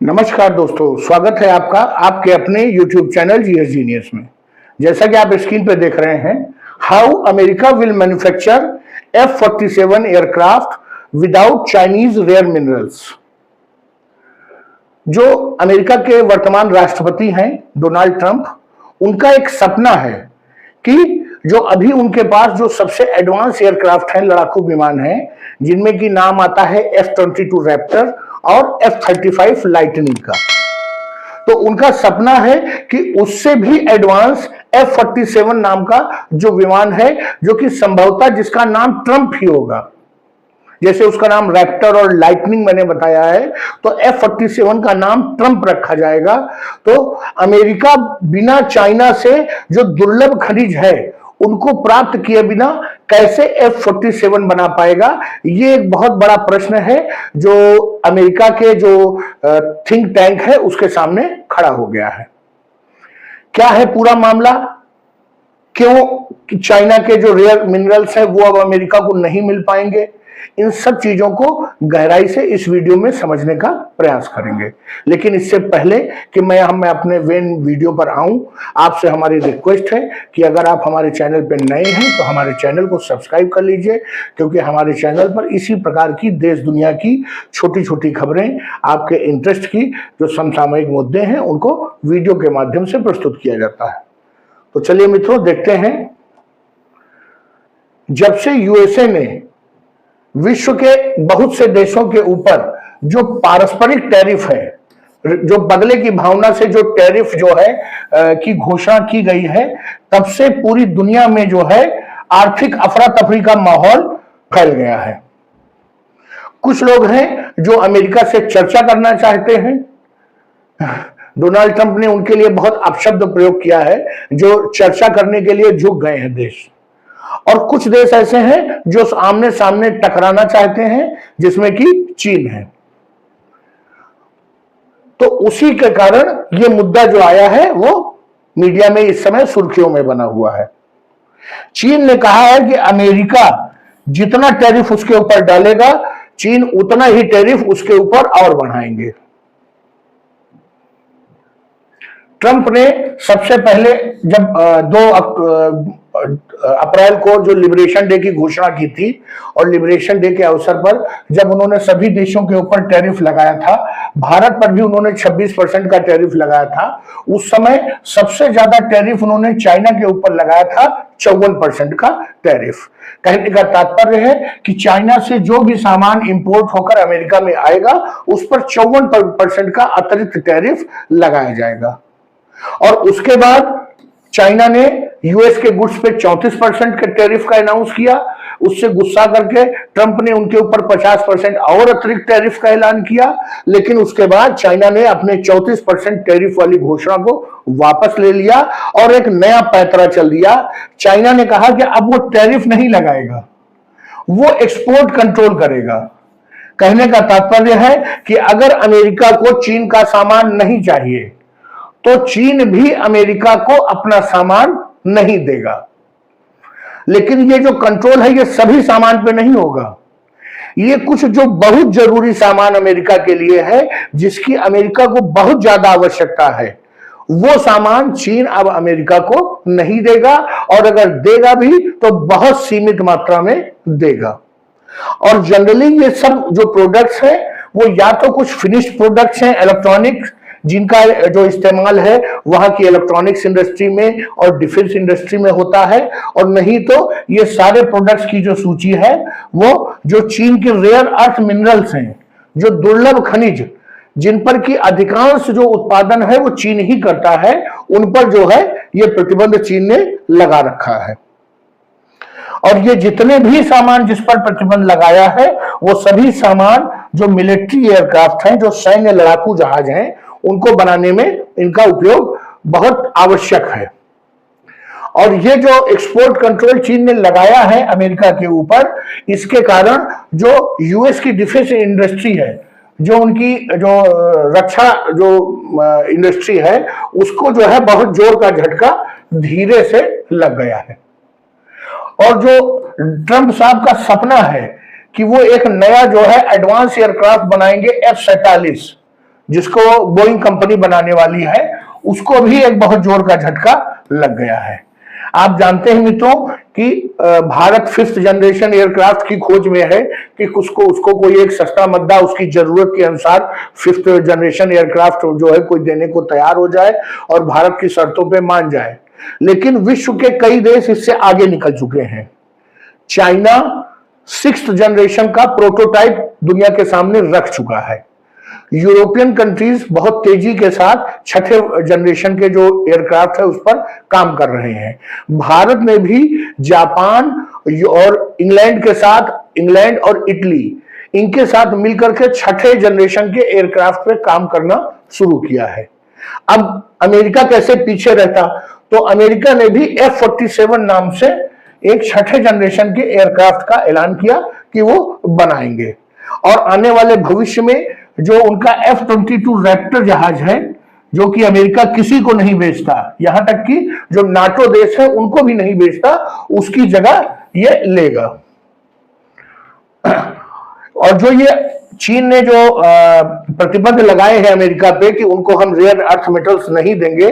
नमस्कार दोस्तों, स्वागत है आपका आपके अपने YouTube चैनल जीएस जीनियस में। जैसा कि आप स्क्रीन पे देख रहे हैं, how America will manufacture F-47 aircraft without Chinese rare minerals. जो अमेरिका के वर्तमान राष्ट्रपति हैं डोनाल्ड ट्रंप, उनका एक सपना है कि जो अभी उनके पास जो सबसे एडवांस एयरक्राफ्ट हैं, लड़ाकू विमान हैं, जिनमें की नाम आता है F-22 रैप्टर और F-35 लाइटनिंग का, तो उनका सपना है कि उससे भी एडवांस F-47 नाम का जो विमान है, जो कि संभवतः जिसका नाम ट्रंप ही होगा, जैसे उसका नाम रैप्टर और लाइटनिंग मैंने बताया है, तो F-47 का नाम ट्रंप रखा जाएगा। तो अमेरिका बिना चाइना से जो दुर्लभ खनिज है उनको प्राप्त किए बिना कैसे F-47 बना पाएगा, ये एक बहुत बड़ा प्रश्न है जो अमेरिका के जो थिंक टैंक है उसके सामने खड़ा हो गया है। क्या है पूरा मामला, क्यों चाइना के जो रेयर मिनरल्स है वो अब अमेरिका को नहीं मिल पाएंगे, इन सब चीजों को गहराई से इस वीडियो में समझने का प्रयास करेंगे। लेकिन इससे पहले कि मैं अपने वीडियो पर आऊं, आपसे हमारी रिक्वेस्ट है कि अगर आप हमारे चैनल पर नए हैं तो हमारे चैनल को सब्सक्राइब कर लीजिए, क्योंकि हमारे चैनल पर इसी प्रकार की देश दुनिया की छोटी छोटी खबरें, आपके इंटरेस्ट की जो समसामयिक मुद्दे हैं, उनको वीडियो के माध्यम से प्रस्तुत किया जाता है। तो चलिए मित्रों, देखते हैं। जब से यूएसए ने विश्व के बहुत से देशों के ऊपर जो पारस्परिक टैरिफ है, जो बदले की भावना से जो टैरिफ जो है की घोषणा की गई है, तब से पूरी दुनिया में जो है आर्थिक अफरा तफरी का माहौल फैल गया है। कुछ लोग हैं जो अमेरिका से चर्चा करना चाहते हैं। डोनाल्ड ट्रंप ने उनके लिए बहुत अपशब्द प्रयोग किया है, जो चर्चा करने के लिए झुक गए हैं देश। और कुछ देश ऐसे हैं जो आमने सामने टकराना चाहते हैं, जिसमें कि चीन है। तो उसी के कारण ये मुद्दा जो आया है वो मीडिया में इस समय सुर्खियों में बना हुआ है। चीन ने कहा है कि अमेरिका जितना टैरिफ उसके ऊपर डालेगा, चीन उतना ही टैरिफ उसके ऊपर और बढ़ाएंगे। ट्रंप ने सबसे पहले जब 2 अप्रैल को जो लिबरेशन डे की घोषणा की थी, और लिबरेशन डे के अवसर पर जब उन्होंने सभी देशों के ऊपर टैरिफ लगाया था, भारत पर भी उन्होंने 26% का टैरिफ लगाया था। उस समय सबसे ज्यादा टैरिफ उन्होंने चाइना के ऊपर लगाया था, 54% का टैरिफ। कहने का तात्पर्य है कि चाइना से जो भी सामान इंपोर्ट होकर अमेरिका में आएगा, उस पर 54% का अतिरिक्त टैरिफ लगाया जाएगा। और उसके बाद चाइना ने यूएस के गुड्स पे 34% के टैरिफ का अनाउंस किया। उससे गुस्सा करके ट्रंप ने उनके ऊपर 50% और अतिरिक्त टैरिफ का ऐलान किया। लेकिन उसके बाद चाइना ने अपने 34% टैरिफ वाली घोषणा को वापस ले लिया और एक नया पैंतरा चल दिया। चाइना ने कहा कि अब वो टैरिफ नहीं लगाएगा, वो एक्सपोर्ट कंट्रोल करेगा। कहने का तात्पर्य है कि अगर अमेरिका को चीन का सामान नहीं चाहिए तो चीन भी अमेरिका को अपना सामान नहीं देगा। लेकिन ये जो कंट्रोल है, ये सभी सामान पे नहीं होगा। ये कुछ जो बहुत जरूरी सामान अमेरिका के लिए है, जिसकी अमेरिका को बहुत ज्यादा आवश्यकता है, वो सामान चीन अब अमेरिका को नहीं देगा, और अगर देगा भी तो बहुत सीमित मात्रा में देगा। और जनरली ये सब जो प्रोडक्ट्स हैं वो या तो कुछ फिनिश्ड प्रोडक्ट्स हैं, इलेक्ट्रॉनिक्स, जिनका जो इस्तेमाल है वहां की इलेक्ट्रॉनिक्स इंडस्ट्री में और डिफेंस इंडस्ट्री में होता है, और नहीं तो ये सारे प्रोडक्ट्स की जो सूची है वो जो चीन के रेयर अर्थ मिनरल्स हैं, जो दुर्लभ खनिज, जिन पर की अधिकांश जो उत्पादन है वो चीन ही करता है, उन पर जो है ये प्रतिबंध चीन ने लगा रखा है। और ये जितने भी सामान जिस पर प्रतिबंध लगाया है, वो सभी सामान जो मिलिट्री एयरक्राफ्ट हैं, जो सैन्य लड़ाकू जहाज हैं, उनको बनाने में इनका उपयोग बहुत आवश्यक है। और ये जो एक्सपोर्ट कंट्रोल चीन ने लगाया है अमेरिका के ऊपर, इसके कारण जो यूएस की डिफेंस इंडस्ट्री है, जो उनकी जो रक्षा जो इंडस्ट्री है, उसको जो है बहुत जोर का झटका धीरे से लग गया है। और जो ट्रंप साहब का सपना है कि वो एक नया जो है एडवांस एयरक्राफ्ट बनाएंगे F-47, जिसको बोइंग कंपनी बनाने वाली है, उसको भी एक बहुत जोर का झटका लग गया है। आप जानते हैं मित्रों कि भारत 5th जनरेशन एयरक्राफ्ट की खोज में है कि उसको कोई एक सस्ता मद्दा उसकी जरूरत के अनुसार 5th जनरेशन एयरक्राफ्ट जो है कोई देने को तैयार हो जाए और भारत की शर्तों पे मान जाए। लेकिन विश्व के कई देश इससे आगे निकल चुके हैं। चाइना 6th जनरेशन का प्रोटोटाइप दुनिया के सामने रख चुका है। यूरोपियन कंट्रीज बहुत तेजी के साथ 6th जनरेशन के जो एयरक्राफ्ट है उस पर काम कर रहे हैं। भारत ने भी जापान और इंग्लैंड और इटली इनके साथ मिलकर के 6th जनरेशन के एयरक्राफ्ट पे काम करना शुरू किया है। अब अमेरिका कैसे पीछे रहता, तो अमेरिका ने भी F-47 नाम से एक 6th जनरेशन के एयरक्राफ्ट का ऐलान किया कि वो बनाएंगे। और आने वाले भविष्य में जो उनका F-22 रैप्टर जहाज है, जो कि अमेरिका किसी को नहीं बेचता, यहां तक कि जो नाटो देश है उनको भी नहीं बेचता, उसकी जगह ये लेगा। और जो ये चीन ने जो प्रतिबंध लगाए हैं अमेरिका पे कि उनको हम रेयर अर्थ मेटल्स नहीं देंगे,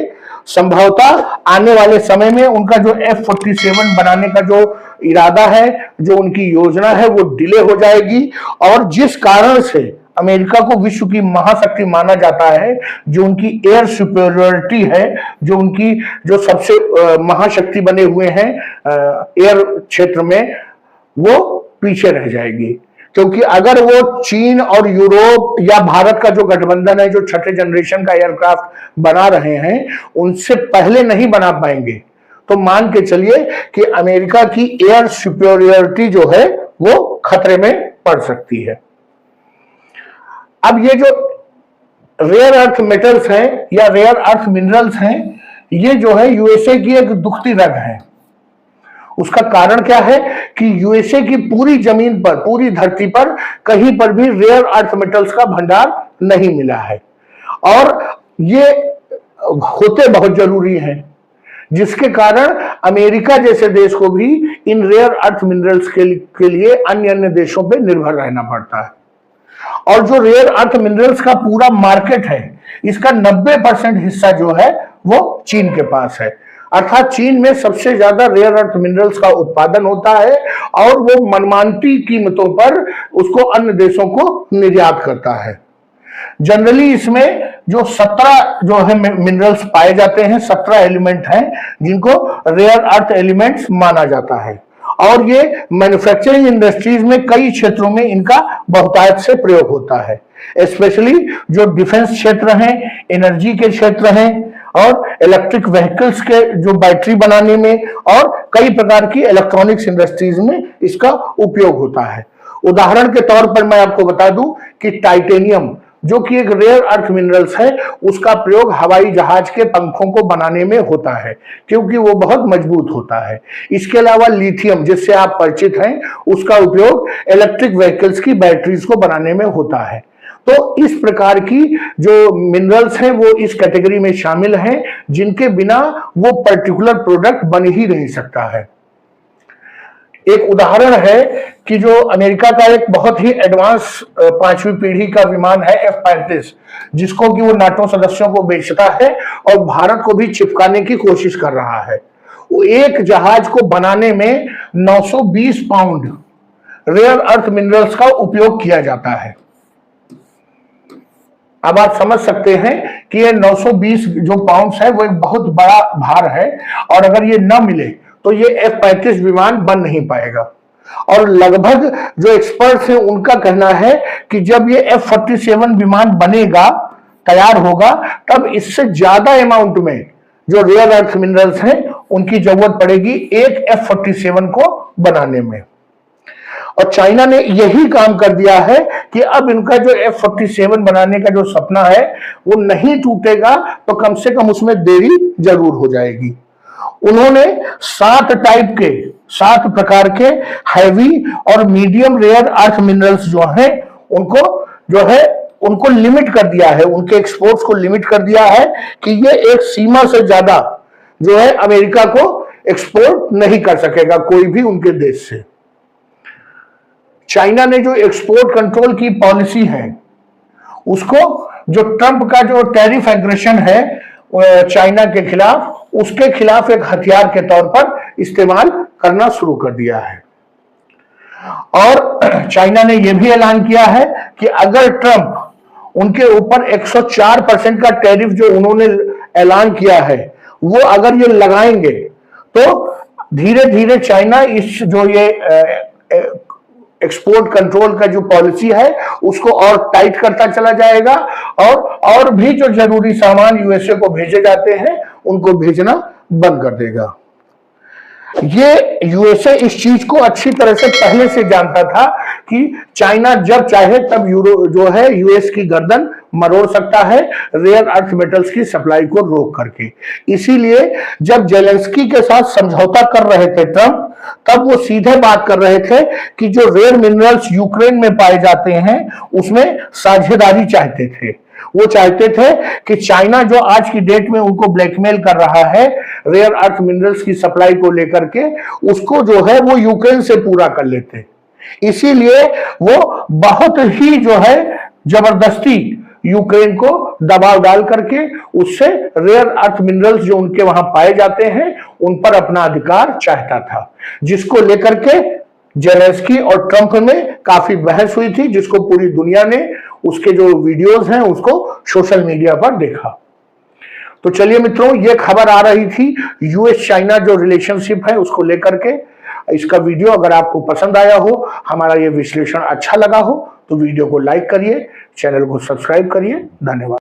संभवतः आने वाले समय में उनका जो F-47 बनाने का जो इरादा है, जो उनकी योजना है, वो डिले हो जाएगी। और जिस कारण से अमेरिका को विश्व की महाशक्ति माना जाता है, जो उनकी एयर सुपेरियरिटी है, जो उनकी जो सबसे महाशक्ति बने हुए हैं एयर क्षेत्र में, वो पीछे रह जाएगी। क्योंकि अगर वो चीन और यूरोप या भारत का जो गठबंधन है, जो 6th जनरेशन का एयरक्राफ्ट बना रहे हैं, उनसे पहले नहीं बना पाएंगे, तो मान के चलिए कि अमेरिका की एयर सुपेरियरिटी जो है वो खतरे में पड़ सकती है। अब ये जो रेयर अर्थ मेटल्स हैं या रेयर अर्थ मिनरल्स हैं, ये जो है यूएसए की एक दुखती रग है। उसका कारण क्या है कि यूएसए की पूरी जमीन पर, पूरी धरती पर कहीं पर भी रेयर अर्थ मेटल्स का भंडार नहीं मिला है, और ये होते बहुत जरूरी है, जिसके कारण अमेरिका जैसे देश को भी इन रेयर अर्थ मिनरल्स के लिए अन्य देशों पर निर्भर रहना पड़ता है। और जो रेयर अर्थ मिनरल्स का पूरा मार्केट है, इसका 90% हिस्सा जो है वो चीन के पास है। अर्थात चीन में सबसे ज्यादा रेयर अर्थ मिनरल्स का उत्पादन होता है और वो मनमानी कीमतों पर उसको अन्य देशों को निर्यात करता है। जनरली इसमें जो 17 जो है मिनरल्स पाए जाते हैं, 17 एलिमेंट हैं जिनको रेयर अर्थ एलिमेंट्स माना जाता है। और ये मैन्युफैक्चरिंग इंडस्ट्रीज में कई क्षेत्रों में इनका बहुतायत से प्रयोग होता है, स्पेशली जो डिफेंस क्षेत्र हैं, एनर्जी के क्षेत्र हैं, और इलेक्ट्रिक व्हीकल्स के जो बैटरी बनाने में, और कई प्रकार की इलेक्ट्रॉनिक्स इंडस्ट्रीज में इसका उपयोग होता है। उदाहरण के तौर पर मैं आपको बता दूं कि टाइटेनियम, जो कि एक रेयर अर्थ मिनरल्स है, उसका प्रयोग हवाई जहाज के पंखों को बनाने में होता है, क्योंकि वो बहुत मजबूत होता है। इसके अलावा लिथियम, जिससे आप परिचित हैं, उसका उपयोग इलेक्ट्रिक व्हीकल्स की बैटरीज को बनाने में होता है। तो इस प्रकार की जो मिनरल्स हैं वो इस कैटेगरी में शामिल हैं, जिनके बिना वो पर्टिकुलर प्रोडक्ट बन ही नहीं सकता है। एक उदाहरण है कि जो अमेरिका का एक बहुत ही एडवांस 5वीं पीढ़ी का विमान है F-35, जिसको कि वो नाटो सदस्यों को बेचता है और भारत को भी चिपकाने की कोशिश कर रहा है। वो एक जहाज को बनाने में 920 पाउंड रेयर अर्थ मिनरल्स का उपयोग किया जाता है। अब आप समझ सकते हैं कि ये 920 जो पाउंड्स है वो एक बहुत बड़ा भार है, और अगर ये न मिले तो ये F-35 विमान बन नहीं पाएगा। और लगभग जो एक्सपर्ट्स हैं उनका कहना है कि जब ये F-47 विमान बनेगा, तैयार होगा, तब इससे ज्यादा अमाउंट में जो रेयर अर्थ मिनरल्स हैं उनकी जरूरत पड़ेगी एक F-47 को बनाने में। और चाइना ने यही काम कर दिया है कि अब इनका जो F-47 बनाने का जो सपना है वो नहीं टूटेगा, तो कम से कम उसमें देरी जरूर हो जाएगी। उन्होंने 7 प्रकार के हैवी और मीडियम रेयर अर्थ मिनरल्स उनको लिमिट कर दिया है, उनके एक्सपोर्ट्स को लिमिट कर दिया है कि ये एक सीमा से ज्यादा जो है अमेरिका को एक्सपोर्ट नहीं कर सकेगा कोई भी उनके देश से। चाइना ने जो एक्सपोर्ट कंट्रोल की पॉलिसी है उसको जो ट्रंप का जो टैरिफ एग्रेशन है चाइना के खिलाफ, उसके खिलाफ एक हथियार के तौर पर इस्तेमाल करना शुरू कर दिया है। और चाइना ने यह भी ऐलान किया है कि अगर ट्रंप उनके ऊपर 104% का टैरिफ जो उन्होंने ऐलान किया है वो अगर ये लगाएंगे तो धीरे धीरे चाइना इस जो ये एक्सपोर्ट कंट्रोल का जो पॉलिसी है उसको और टाइट करता चला जाएगा और भी जो जरूरी सामान यूएसए को भेजे जाते हैं उनको भेजना बंद कर देगा। ये यूएसए इस चीज को अच्छी तरह से पहले से जानता था कि चाइना जब चाहे तब यूरो जो है यूएस की गर्दन मरोड़ सकता है रेयर अर्थ मेटल्स की सप्लाई को रोक करके। इसीलिए जब जेलेंस्की के साथ समझौता कर रहे थे ट्रंप, तब वो सीधे बात कर रहे थे कि जो रेयर मिनरल्स यूक्रेन में पाए जाते हैं उसमें साझेदारी चाहते थे। वो चाहते थे कि चाइना जो आज की डेट में उनको ब्लैकमेल कर रहा है रेयर अर्थ मिनरल्स की सप्लाई को लेकर के, उसको जो है वो यूक्रेन से पूरा कर लेते। इसीलिए वो बहुत ही जो है जबरदस्ती यूक्रेन को दबाव डाल करके उससे रेयर अर्थ मिनरल्स जो उनके वहां पाए जाते हैं उन पर अपना अधिकार चाहता था, जिसको लेकर के जेलेंस्की और ट्रंप में काफी बहस हुई थी, जिसको पूरी दुनिया ने उसके जो वीडियोस हैं उसको सोशल मीडिया पर देखा। तो चलिए मित्रों, ये खबर आ रही थी यूएस चाइना जो रिलेशनशिप है उसको लेकर के। इसका वीडियो अगर आपको पसंद आया हो, हमारा ये विश्लेषण अच्छा लगा हो तो वीडियो को लाइक करिए, चैनल को सब्सक्राइब करिए। धन्यवाद।